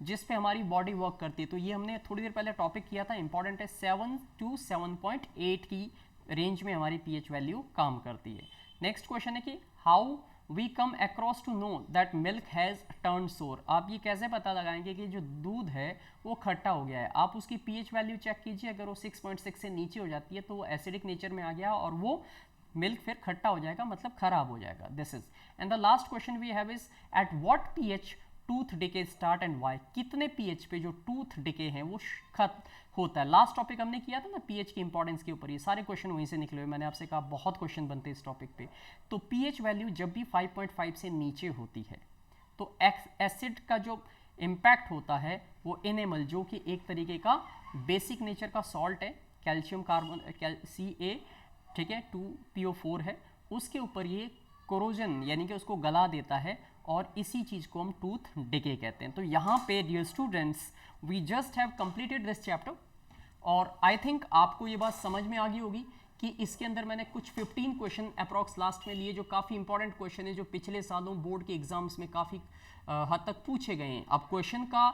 जिस पे हमारी बॉडी वर्क करती है, तो ये हमने थोड़ी देर पहले टॉपिक किया था, इंपॉर्टेंट है, 7 to 7.8 की रेंज में हमारी पीएच वैल्यू काम करती है। नेक्स्ट क्वेश्चन है कि how we come across to know that milk has turn sour, आप ये कैसे पता लगाएंगे कि जो दूध है वो खट्टा हो गया है। आप उसकी पीएच वैल्यू चेक कीजिए, अगर वो 6.6 से नीचे हो जाती है तो वो एसिडिक नेचर में आ गया और वो मिल्क फिर खट्टा हो जाएगा, मतलब खराब हो जाएगा। This is and the last question we have is at what pH tooth decay start and Y, कितने पीएच पे जो टूथ डिके हैं वो होता है। लास्ट टॉपिक हमने किया था ना पीएच की इंपॉर्टेंस के ऊपर, ये सारे क्वेश्चन वहीं से निकले हुए, मैंने आपसे कहा बहुत क्वेश्चन बनते हैं इस टॉपिक पे। तो पीएच वैल्यू जब भी 5.5 से नीचे होती है तो एसिड का जो इम्पैक्ट होता है वो एनेमल, जो कि एक तरीके का बेसिक नेचर का सॉल्ट है, कैल्शियम कार्बन Ca, ठीक है, 2PO4 है, उसके ऊपर ये कोरोजन यानी कि उसको गला देता है और इसी चीज़ को हम टूथ डिके कहते हैं। तो यहाँ पे dear students we just have completed this chapter और आई थिंक आपको ये बात समझ में आ गई होगी कि इसके अंदर मैंने कुछ 15 क्वेश्चन अप्रॉक्स लास्ट में लिए जो काफ़ी इंपॉर्टेंट क्वेश्चन है, जो पिछले सालों बोर्ड के एग्जाम्स में काफ़ी हद तक पूछे गए हैं। अब क्वेश्चन का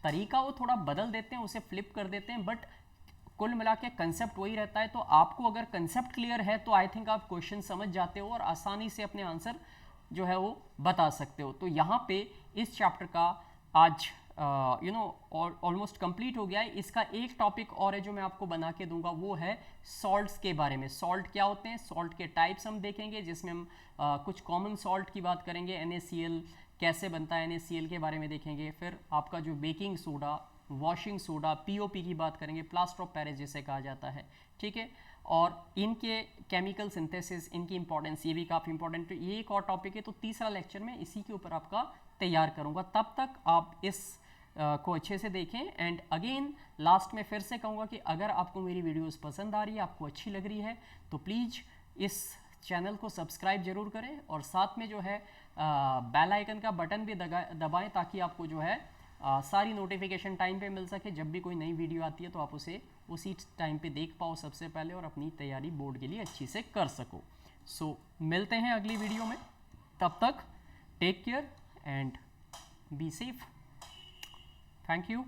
तरीका वो थोड़ा बदल देते हैं, उसे फ्लिप कर देते हैं, बट कुल मिला के कंसेप्ट वही रहता है। तो आपको अगर कंसेप्ट क्लियर है तो आई थिंक आप क्वेश्चन समझ जाते हो और आसानी से अपने आंसर जो है वो बता सकते हो। तो यहाँ पे इस चैप्टर का आज ऑलमोस्ट कंप्लीट हो गया है। इसका एक टॉपिक और है जो मैं आपको बना के दूंगा, वो है सॉल्ट्स के बारे में। सॉल्ट क्या होते हैं, सॉल्ट के टाइप्स हम देखेंगे, जिसमें हम कुछ कॉमन सॉल्ट की बात करेंगे, NaCl कैसे बनता है, NaCl के बारे में देखेंगे। फिर आपका जो baking soda, washing soda, POP की बात करेंगे, प्लास्टर ऑफ पेरिस जिसे कहा जाता है, ठीक है, और इनके केमिकल सिंथेसिस, इनकी इंपॉर्टेंस, ये भी काफ़ी इंपॉर्टेंट है। ये एक और टॉपिक है, तो तीसरा लेक्चर में इसी के ऊपर आपका तैयार करूँगा। तब तक आप इस को अच्छे से देखें। एंड अगेन लास्ट में फिर से कहूँगा कि अगर आपको मेरी वीडियोस पसंद आ रही है, आपको अच्छी लग रही है, तो प्लीज़ इस चैनल को सब्सक्राइब जरूर करें और साथ में जो है बेल आइकन का बटन भी दबाएं ताकि आपको जो है सारी नोटिफिकेशन टाइम पे मिल सके। जब भी कोई नई वीडियो आती है तो आप उसे उसी टाइम पे देख पाओ सबसे पहले और अपनी तैयारी बोर्ड के लिए अच्छी से कर सको। सो मिलते हैं अगली वीडियो में, तब तक take care and be safe. Thank you.